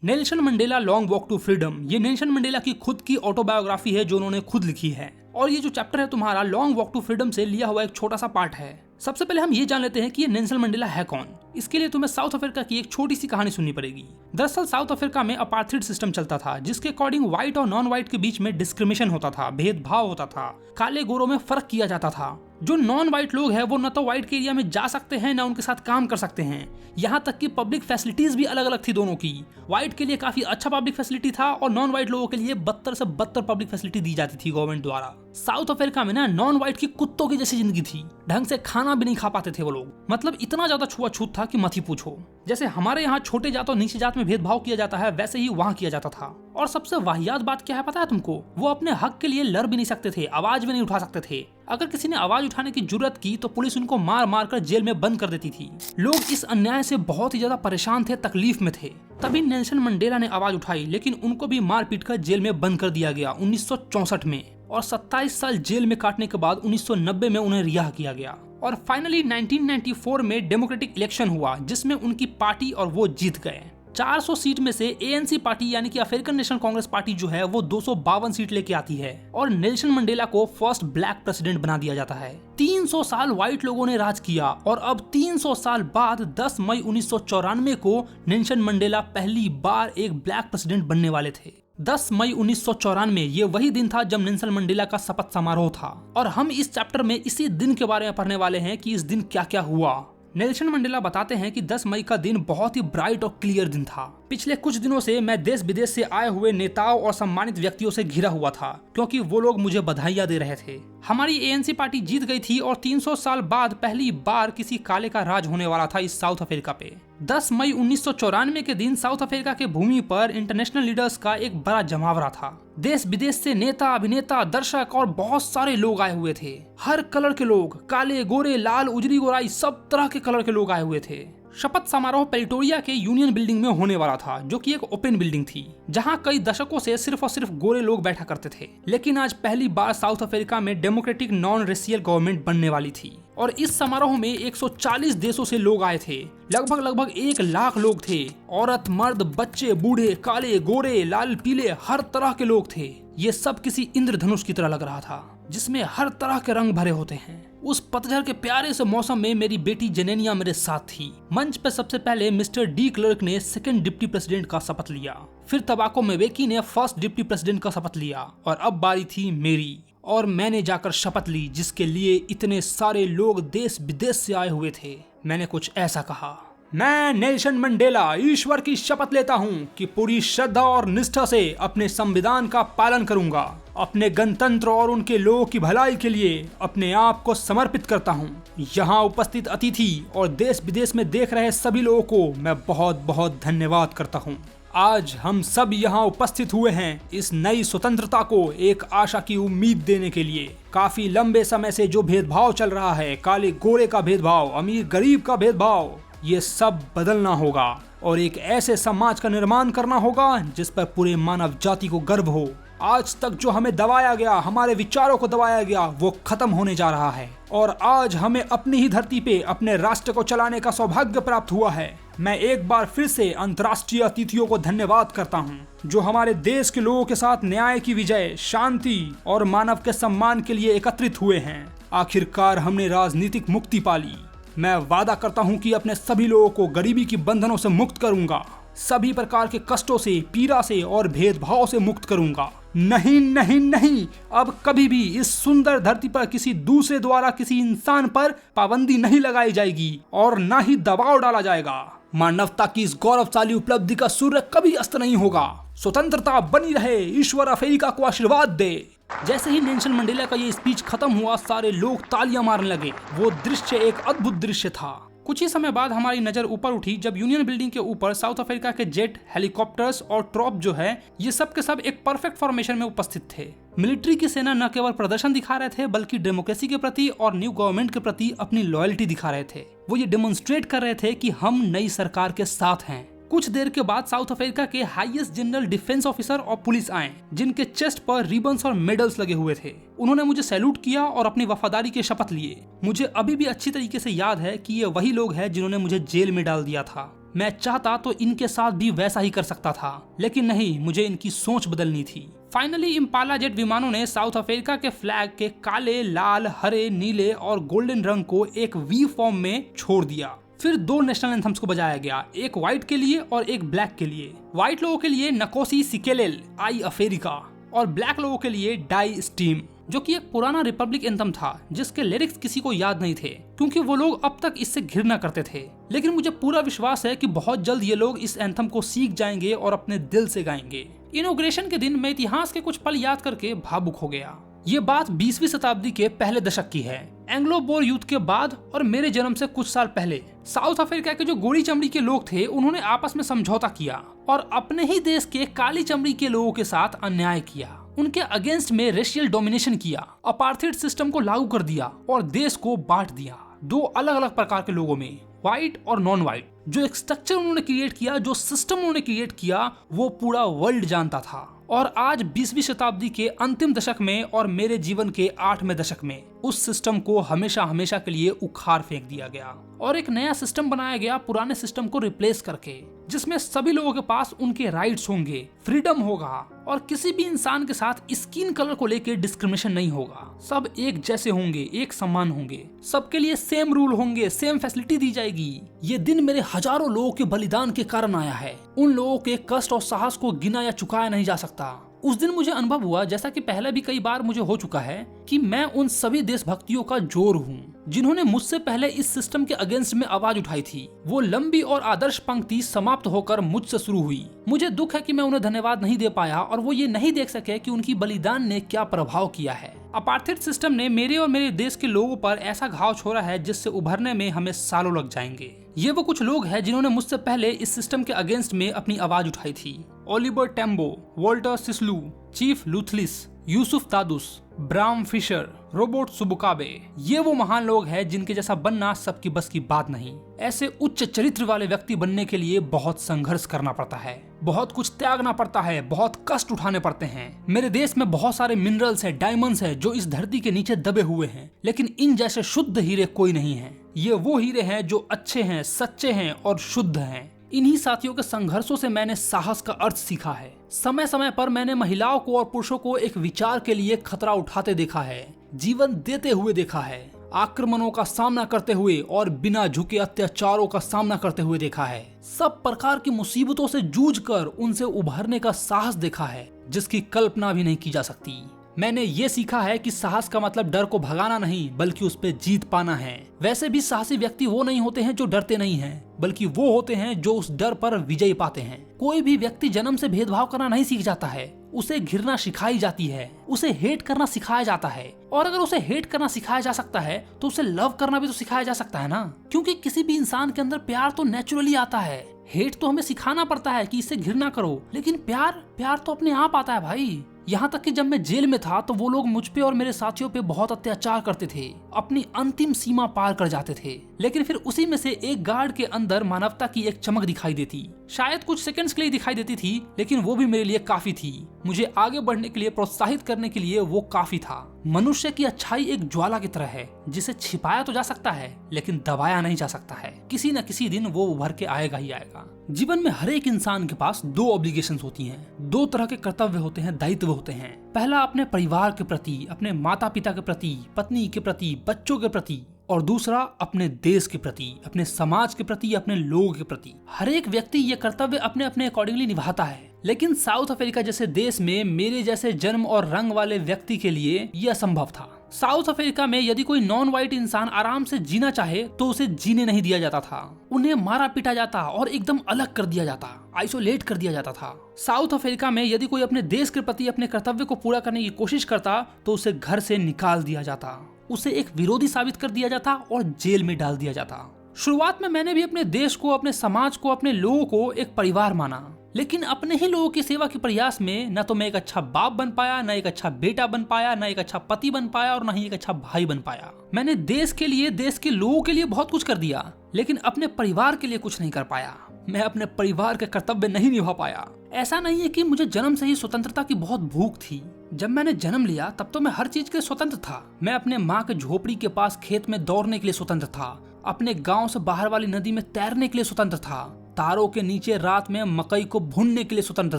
Nelson Mandela long walk to freedom ये Nelson Mandela की खुद की ऑटोबायोग्राफी है जो उन्होंने खुद लिखी है। और ये जो चैप्टर है तुम्हारा लॉन्ग वॉक टू फ्रीडम से लिया हुआ एक छोटा सा पार्ट है। सबसे पहले हम ये जान लेते हैं कि ये नेल्सन मंडेला है कौन। इसके लिए तुम्हें साउथ अफ्रीका की एक छोटी सी कहानी सुननी पड़ेगी। दरअसल साउथ अफ्रीका में अपार्थाइड सिस्टम चलता था जिसके अकॉर्डिंग व्हाइट और नॉन व्हाइट के बीच में डिस्क्रिमिनेशन होता था, भेदभाव होता था, काले गोरों में फर्क किया जाता था। जो नॉन व्हाइट लोग हैं वो न तो व्हाइट के एरिया में जा सकते हैं न उनके साथ काम कर सकते हैं। यहाँ तक कि पब्लिक फैसिलिटीज भी अलग अलग थी दोनों की। व्हाइट के लिए काफी अच्छा पब्लिक फैसिलिटी था और नॉन व्हाइट लोगों के लिए बदतर से बदतर पब्लिक फैसिलिटी दी जाती थी गवर्नमेंट द्वारा। साउथ अफ्रीका में ना नॉन व्हाइट की कुत्तों की जैसी जिंदगी थी, ढंग से खाना भी नहीं खा पाते थे वो लोग। मतलब इतना ज्यादा छुआछूत था कि मत ही पूछो। जैसे हमारे यहाँ छोटे जात और नीचे जात में भेदभाव किया जाता है वैसे ही वहाँ किया जाता था। और सबसे वाहियात बात क्या है पता है तुमको? वो अपने हक के लिए लड़ भी नहीं सकते थे, आवाज भी नहीं उठा सकते थे। अगर किसी ने आवाज उठाने की जुर्रत की तो पुलिस उनको मार मार कर जेल में बंद कर देती थी। लोग इस अन्याय से बहुत ही ज्यादा परेशान थे, तकलीफ में थे। तभी नेल्सन मंडेला ने आवाज उठाई, लेकिन उनको भी मार पीट कर जेल में बंद कर दिया गया 1964 में। और 27 साल जेल में काटने के बाद 1990 में उन्हें रिहा किया गया। और फाइनली 1994 में डेमोक्रेटिक इलेक्शन हुआ जिसमें उनकी पार्टी और वो जीत गए। 400 सीट में से ANC पार्टी यानी कि अफ्रीकन नेशनल कांग्रेस पार्टी जो है वो 252 सीट लेके आती है और नेल्सन मंडेला को फर्स्ट ब्लैक प्रेसिडेंट बना दिया जाता है। 300 साल व्हाइट लोगों ने राज किया और अब 300 साल बाद 10 मई 1994 को नेल्सन मंडेला पहली बार एक ब्लैक प्रेसिडेंट बनने वाले थे। 10 मई 1994 ये वही दिन था जब नेल्सन मंडेला का शपथ समारोह था। और हम इस चैप्टर में इसी दिन के बारे में पढ़ने वाले हैं कि इस दिन क्या क्या हुआ। नेल्सन मंडेला बताते हैं कि 10 मई का दिन बहुत ही ब्राइट और क्लियर दिन था। पिछले कुछ दिनों से मैं देश विदेश से आए हुए नेताओं और सम्मानित व्यक्तियों से घिरा हुआ था क्योंकि वो लोग मुझे बधाइयां दे रहे थे। हमारी ANC पार्टी जीत गई थी और 300 साल बाद पहली बार किसी काले का राज होने वाला था इस साउथ अफ्रीका पे। 10 मई 1994 के दिन साउथ अफ्रीका के भूमि पर इंटरनेशनल लीडर्स का एक बड़ा जमावड़ा था। देश विदेश से नेता, अभिनेता, दर्शक और बहुत सारे लोग आए हुए थे। हर कलर के लोग, काले, गोरे, लाल, उजरी, गोराई, सब तरह के कलर के लोग आए हुए थे। शपथ समारोह प्रेटोरिया के यूनियन बिल्डिंग में होने वाला था जो कि एक ओपन बिल्डिंग थी जहां कई दशकों से सिर्फ और सिर्फ गोरे लोग बैठा करते थे। लेकिन आज पहली बार साउथ अफ्रीका में डेमोक्रेटिक नॉन रेशियल गवर्नमेंट बनने वाली थी और इस समारोह में 140 देशों से लोग आए थे। लगभग 1 लाख लोग थे। औरत, मर्द, बच्चे, बूढ़े, काले, गोरे, लाल, पीले, हर तरह के लोग थे। ये सब किसी इंद्रधनुष की तरह लग रहा था जिसमें हर तरह के रंग भरे होते हैं। उस पतझड़ के प्यारे से मौसम में मेरी बेटी जेनेनिया मेरे साथ थी। मंच पे सबसे पहले मिस्टर डी क्लर्क ने सेकंड डिप्टी प्रेसिडेंट का शपथ लिया। फिर तबाको मेवेकी ने फर्स्ट डिप्टी प्रेसिडेंट का शपथ लिया और अब बारी थी मेरी। और मैंने जाकर शपथ ली जिसके लिए इतने सारे लोग देश विदेश से आए हुए थे। मैंने कुछ ऐसा कहा, मैं नेल्सन मंडेला ईश्वर की शपथ लेता हूँ कि पूरी श्रद्धा और निष्ठा से अपने संविधान का पालन करूंगा, अपने गणतंत्र और उनके लोगों की भलाई के लिए अपने आप को समर्पित करता हूँ। यहाँ उपस्थित अतिथि और देश विदेश में देख रहे सभी लोगों को मैं बहुत बहुत धन्यवाद करता हूँ। आज हम सब यहाँ उपस्थित हुए हैं इस नई स्वतंत्रता को एक आशा की उम्मीद देने के लिए। काफी लंबे समय से जो भेदभाव चल रहा है, काले गोरे का भेदभाव, अमीर गरीब का भेदभाव, ये सब बदलना होगा और एक ऐसे समाज का निर्माण करना होगा जिस पर पूरे मानव जाति को गर्व हो। आज तक जो हमें दबाया गया, हमारे विचारों को दबाया गया, वो खत्म होने जा रहा है और आज हमें अपनी ही धरती पे अपने राष्ट्र को चलाने का सौभाग्य प्राप्त हुआ है। मैं एक बार फिर से अंतर्राष्ट्रीय अतिथियों को धन्यवाद करता हूँ जो हमारे देश के लोगों के साथ न्याय की विजय, शांति और मानव के सम्मान के लिए एकत्रित हुए हैं। आखिरकार हमने राजनीतिक मुक्ति पाली। मैं वादा करता हूँ कि अपने सभी लोगों को गरीबी की बंधनों से मुक्त करूंगा, सभी प्रकार के कष्टों से, पीड़ा से और भेदभाव से मुक्त करूंगा। नहीं नहीं नहीं, अब कभी भी इस सुंदर धरती पर किसी दूसरे द्वारा किसी इंसान पर पाबंदी नहीं लगाई जाएगी और न ही दबाव डाला जाएगा। मानवता की इस गौरवशाली उपलब्धि का सूर्य कभी अस्त नहीं होगा। स्वतंत्रता बनी रहे, ईश्वर अफ्रीका को आशीर्वाद दे। जैसे ही नेल्सन मंडेला का ये स्पीच खत्म हुआ, सारे लोग तालियां मारने लगे। वो दृश्य एक अद्भुत दृश्य था। कुछ ही समय बाद हमारी नजर ऊपर उठी जब यूनियन बिल्डिंग के ऊपर साउथ अफ्रीका के जेट, हेलीकॉप्टर्स और ट्रॉप जो है ये सब के सब एक परफेक्ट फॉर्मेशन में उपस्थित थे। मिलिट्री की सेना न केवल प्रदर्शन दिखा रहे थे बल्कि डेमोक्रेसी के प्रति और न्यू गवर्नमेंट के प्रति अपनी लॉयल्टी दिखा रहे थे। वो ये डेमोन्स्ट्रेट कर रहे थे कि हम नई सरकार के साथ हैं। कुछ देर के बाद साउथ अफ्रीका के हाईएस्ट जनरल डिफेंस ऑफिसर और पुलिस आए जिनके चेस्ट पर रिबन्स और मेडल्स लगे हुए थे। उन्होंने मुझे सैल्यूट किया और अपनी वफादारी के शपथ लिए। मुझे अभी भी अच्छी तरीके से याद है कि ये वही लोग हैं जिन्होंने मुझे जेल में डाल दिया था। मैं चाहता तो इनके साथ भी वैसा ही कर सकता था, लेकिन नहीं, मुझे इनकी सोच बदलनी थी। फाइनली इम्पाला जेट विमानों ने साउथ अफ्रीका के फ्लैग के काले, लाल, हरे, नीले और गोल्डन रंग को एक वी फॉर्म में छोड़ दिया। फिर 2 नेशनल एंथम्स को बजाया गया, एक व्हाइट के लिए और एक ब्लैक के लिए। व्हाइट लोगों के लिए नकोसी सिकेलेल आई अफ्रीका और ब्लैक लोगों के लिए डाई स्टीम, जो कि एक पुराना रिपब्लिक एंथम था जिसके लिरिक्स किसी को याद नहीं थे क्योंकि वो लोग अब तक इससे घृणा करते थे। लेकिन मुझे पूरा विश्वास है कि बहुत जल्द ये लोग इस एंथम को सीख जाएंगे और अपने दिल से गाएंगे। इनॉग्रेशन के दिन मैं इतिहास के कुछ पल याद करके भावुक हो गया। ये बात 20वीं शताब्दी के पहले दशक की है, एंग्लो बोर युद्ध के बाद और मेरे जन्म से कुछ साल पहले। साउथ अफ्रीका के जो गोरी चमड़ी के लोग थे उन्होंने आपस में समझौता किया और अपने ही देश के काली चमड़ी के लोगों के साथ अन्याय किया। उनके अगेंस्ट में रेशियल डोमिनेशन किया, अपार्थाइड सिस्टम को लागू कर दिया और देश को बांट दिया 2 अलग अलग प्रकार के लोगों में, व्हाइट और नॉन व्हाइट। जो एक स्ट्रक्चर उन्होंने क्रिएट किया, जो सिस्टम उन्होंने क्रिएट किया, वो पूरा वर्ल्ड जानता था। और आज 20वीं शताब्दी के अंतिम दशक में और मेरे जीवन के 8वें दशक में उस सिस्टम को हमेशा हमेशा के लिए उखाड़ फेंक दिया गया और एक नया सिस्टम बनाया गया पुराने सिस्टम को रिप्लेस करके, जिसमें सभी लोगों के पास उनके राइट्स होंगे, फ्रीडम होगा और किसी भी इंसान के साथ स्किन कलर को लेकर डिस्क्रिमिनेशन नहीं होगा। सब एक जैसे होंगे, एक समान होंगे, सबके लिए सेम रूल होंगे, सेम फैसिलिटी दी जाएगी। ये दिन मेरे हजारों लोगों के बलिदान के कारण आया है। उन लोगों के कष्ट और साहस को गिना या चुकाया नहीं जा सकता। उस दिन मुझे अनुभव हुआ, जैसा कि पहले भी कई बार मुझे हो चुका है, कि मैं उन सभी देशभक्तियों का जोर हूँ जिन्होंने मुझसे पहले इस सिस्टम के अगेंस्ट में आवाज उठाई थी। वो लंबी और आदर्श पंक्ति समाप्त होकर मुझसे शुरू हुई। मुझे दुख है कि मैं उन्हें धन्यवाद नहीं दे पाया और वो ये नहीं देख सके कि उनकी बलिदान ने क्या प्रभाव किया है। अपार्थाइड सिस्टम ने मेरे और मेरे देश के लोगों पर ऐसा घाव छोड़ा है जिससे उभरने में हमें सालों लग जाएंगे। ये वो कुछ लोग हैं जिन्होंने मुझसे पहले इस सिस्टम के अगेंस्ट में अपनी आवाज उठाई थी। Oliver Tambo, Walter Sisulu, Chief Luthuli, Yusuf Dadoo, Bram Fischer, Robert Sobukwe, ये वो महान लोग हैं जिनके जैसा बनना सबकी बस की बात नहीं। ऐसे उच्च चरित्र वाले व्यक्ति बनने के लिए बहुत संघर्ष करना पड़ता है, बहुत कुछ त्यागना पड़ता है, बहुत कष्ट उठाने पड़ते हैं। मेरे देश में बहुत सारे मिनरल्स हैं, डायमंड्स हैं जो इस धरती के नीचे दबे हुए हैं, लेकिन इन जैसे शुद्ध हीरे कोई नहीं है। ये वो हीरे हैं जो अच्छे हैं, सच्चे हैं और शुद्ध हैं। इन्हीं साथियों के संघर्षों से मैंने साहस का अर्थ सीखा है। समय समय पर मैंने महिलाओं को और पुरुषों को एक विचार के लिए खतरा उठाते देखा है, जीवन देते हुए देखा है, आक्रमणों का सामना करते हुए और बिना झुके अत्याचारों का सामना करते हुए देखा है, सब प्रकार की मुसीबतों से जूझकर उनसे उभरने का साहस देखा है जिसकी कल्पना भी नहीं की जा सकती। मैंने ये सीखा है कि साहस का मतलब डर को भगाना नहीं बल्कि उस पे जीत पाना है। वैसे भी साहसी व्यक्ति वो नहीं होते हैं जो डरते नहीं हैं, बल्कि वो होते हैं जो उस डर पर विजय पाते हैं। कोई भी व्यक्ति जन्म से भेदभाव करना नहीं सीख जाता है, उसे घृणा सिखाई जाती है, उसे हेट करना सिखाया जाता है। और अगर उसे हेट करना सिखाया जा सकता है तो उसे लव करना भी तो सिखाया जा सकता है ना, क्योंकि किसी भी इंसान के अंदर प्यार तो नेचुरली आता है। हेट तो हमें सिखाना पड़ता है कि इसे घृणा करो, लेकिन प्यार तो अपने आप आता है भाई। यहाँ तक कि जब मैं जेल में था तो वो लोग मुझ पे और मेरे साथियों पे बहुत अत्याचार करते थे, अपनी अंतिम सीमा पार कर जाते थे, लेकिन फिर उसी में से एक गार्ड के अंदर मानवता की एक चमक दिखाई देती। शायद कुछ सेकंड्स के लिए दिखाई देती थी, लेकिन वो भी मेरे लिए काफी थी। मुझे आगे बढ़ने के लिए, प्रोत्साहित करने के लिए वो काफी था। मनुष्य की अच्छाई एक ज्वाला की तरह है जिसे छिपाया तो जा सकता है लेकिन दबाया नहीं जा सकता है। किसी न किसी दिन वो उभर के आएगा ही आएगा। जीवन में हर एक इंसान के पास 2 ऑब्लिगेशंस होती हैं, 2 तरह के कर्तव्य होते हैं, दायित्व होते हैं। पहला अपने परिवार के प्रति, अपने माता पिता के प्रति, पत्नी के प्रति, बच्चों के प्रति, और दूसरा अपने देश के प्रति, अपने समाज के प्रति, अपने लोगों के प्रति। हर एक व्यक्ति ये कर्तव्य अपने अपने अकॉर्डिंगली निभाता है, लेकिन साउथ अफ्रीका जैसे देश में मेरे जैसे जन्म और रंग वाले व्यक्ति के लिए यह असंभव था। साउथ अफ्रीका में यदि कोई नॉन व्हाइट इंसान आराम से जीना चाहे तो उसे जीने नहीं दिया जाता था, उन्हें मारा पीटा जाता और एकदम अलग कर दिया जाता, आइसोलेट कर दिया जाता था। साउथ अफ्रीका में यदि कोई अपने देश के प्रति अपने कर्तव्य को पूरा करने की कोशिश करता तो उसे घर से निकाल दिया जाता, उसे एक विरोधी साबित कर दिया जाता और जेल में डाल दिया जाता। शुरुआत में मैंने भी अपने देश को, अपने समाज को, अपने लोगों को एक परिवार माना, लेकिन अपने ही लोगों की सेवा के प्रयास में न तो मैं एक अच्छा बाप बन पाया, न एक अच्छा बेटा बन पाया, न एक अच्छा पति बन पाया और न ही एक अच्छा भाई बन पाया। मैंने देश के लिए, देश के लोगों के लिए बहुत कुछ कर दिया, लेकिन अपने परिवार के लिए कुछ नहीं कर पाया। मैं अपने परिवार के कर्तव्य नहीं निभा पाया। ऐसा नहीं है कि मुझे जन्म से ही स्वतंत्रता की बहुत भूख थी। जब मैंने जन्म लिया तब तो मैं हर चीज के लिए स्वतंत्र था। मैं अपने माँ के झोपड़ी के पास खेत में दौड़ने के लिए स्वतंत्र था, अपने गांव से बाहर वाली नदी में तैरने के लिए स्वतंत्र था, तारों के नीचे रात में मकई को भूनने के लिए स्वतंत्र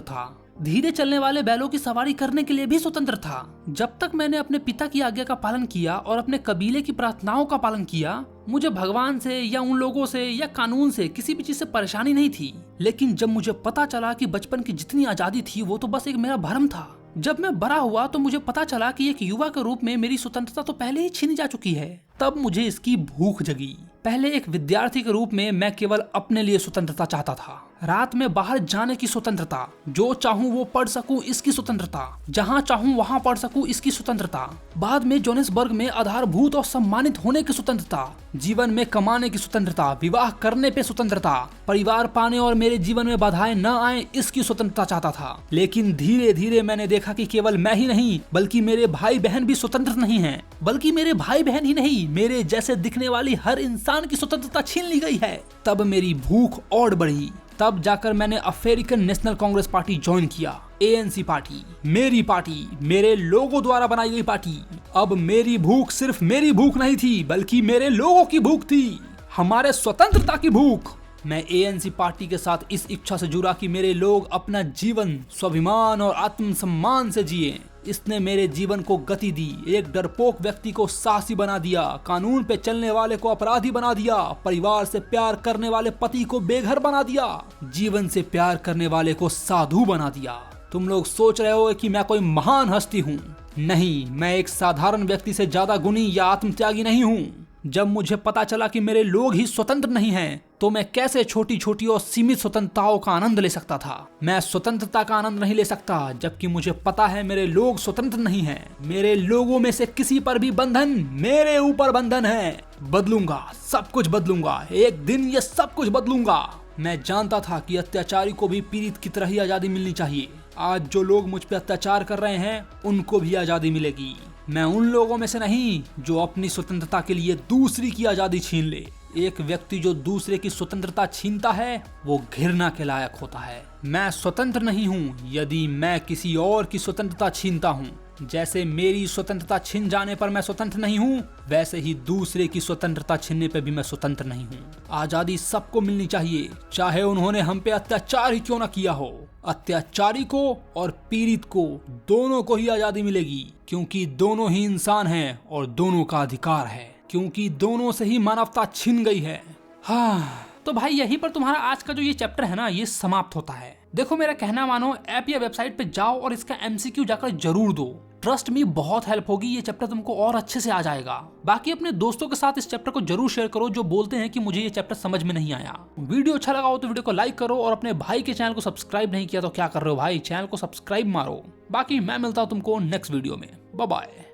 था, धीरे चलने वाले बैलों की सवारी करने के लिए भी स्वतंत्र था। जब तक मैंने अपने पिता की आज्ञा का पालन किया और अपने कबीले की प्रार्थनाओं का पालन किया, मुझे भगवान से या उन लोगों से या कानून से किसी भी चीज से परेशानी नहीं थी। लेकिन जब मुझे पता चला कि बचपन की जितनी आजादी थी वो तो बस एक मेरा भ्रम था। जब मैं बड़ा हुआ तो मुझे पता चला कि एक युवा के रूप में मेरी स्वतंत्रता तो पहले ही छीनी जा चुकी है। तब मुझे इसकी भूख जगी। पहले एक विद्यार्थी के रूप में मैं केवल अपने लिए स्वतंत्रता चाहता था। रात में बाहर जाने की स्वतंत्रता, जो चाहूं वो पढ़ सकूं इसकी स्वतंत्रता, जहां चाहूं वहां पढ़ सकूं इसकी स्वतंत्रता, बाद में जोहानिसबर्ग में आधारभूत और सम्मानित होने की स्वतंत्रता, जीवन में कमाने की स्वतंत्रता, विवाह करने पे स्वतंत्रता, परिवार पाने और मेरे जीवन में बाधाएं न आए इसकी स्वतंत्रता चाहता था। लेकिन धीरे धीरे मैंने देखा कि केवल मैं ही नहीं बल्कि मेरे भाई बहन भी स्वतंत्र नहीं है। बल्कि मेरे भाई बहन ही नहीं, मेरे जैसे दिखने वाली हर इंसान की स्वतंत्रता छीन ली गई है। तब मेरी भूख और बढ़ी। तब जाकर मैंने African national Congress party join किया, ANC पार्टी, मेरी पार्टी, मेरे लोगों द्वारा बनाई गई पार्टी। अब मेरी भूख सिर्फ मेरी भूख नहीं थी बल्कि मेरे लोगों की भूख थी, हमारे स्वतंत्रता की भूख। मैं ANC पार्टी के साथ इस इच्छा से जुड़ा कि मेरे लोग अपना जीवन स्वाभिमान और आत्मसम्मान से जिए। इसने मेरे जीवन को गति दी, एक डरपोक व्यक्ति को साहसी बना दिया, कानून पे चलने वाले को अपराधी बना दिया, परिवार से प्यार करने वाले पति को बेघर बना दिया, जीवन से प्यार करने वाले को साधु बना दिया। तुम लोग सोच रहे हो कि मैं कोई महान हस्ती हूँ। नहीं, मैं एक साधारण व्यक्ति से ज्यादा गुणी या आत्मत्यागी नहीं हूँ। जब मुझे पता चला कि मेरे लोग ही स्वतंत्र नहीं हैं, तो मैं कैसे छोटी छोटी और सीमित स्वतंत्रताओं का आनंद ले सकता था। मैं स्वतंत्रता का आनंद नहीं ले सकता जबकि मुझे पता है मेरे लोग स्वतंत्र नहीं हैं। मेरे लोगों में से किसी पर भी बंधन मेरे ऊपर बंधन है। बदलूंगा, सब कुछ बदलूंगा, एक दिन ये सब कुछ बदलूंगा। मैं जानता था कि अत्याचारी को भी पीड़ित की तरह ही आजादी मिलनी चाहिए। आज जो लोग मुझ पर अत्याचार कर रहे हैं उनको भी आजादी मिलेगी। मैं उन लोगों में से नहीं जो अपनी स्वतंत्रता के लिए दूसरी की आजादी छीन ले। एक व्यक्ति जो दूसरे की स्वतंत्रता छीनता है वो घृणा के लायक होता है। मैं स्वतंत्र नहीं हूँ यदि मैं किसी और की स्वतंत्रता छीनता हूँ। जैसे मेरी स्वतंत्रता छिन जाने पर मैं स्वतंत्र नहीं हूँ, वैसे ही दूसरे की स्वतंत्रता छीनने पर भी मैं स्वतंत्र नहीं हूँ। आजादी सबको मिलनी चाहिए, चाहे उन्होंने हम पे अत्याचार ही क्यों न किया हो। अत्याचारी को और पीड़ित को दोनों को ही आजादी मिलेगी, क्योंकि दोनों ही इंसान हैं और दोनों का अधिकार है, क्योंकि दोनों से ही मानवता छिन गई है। हाँ, तो भाई यहीं पर तुम्हारा आज का जो ये चैप्टर है ना, ये समाप्त होता है। देखो मेरा कहना मानो, ऐप या वेबसाइट पे जाओ और इसका MCQ जाकर जरूर दो। ट्रस्ट मी, बहुत हेल्प होगी, ये चैप्टर तुमको और अच्छे से आ जाएगा। बाकी अपने दोस्तों के साथ इस चैप्टर को जरूर शेयर करो जो बोलते हैं कि मुझे ये चैप्टर समझ में नहीं आया। वीडियो अच्छा लगा हो तो वीडियो को लाइक करो, और अपने भाई के चैनल को सब्सक्राइब नहीं किया तो क्या कर रहे हो भाई, चैनल को सब्सक्राइब मारो। बाकी मैं मिलता हूँ तुमको नेक्स्ट वीडियो में। Bye bye.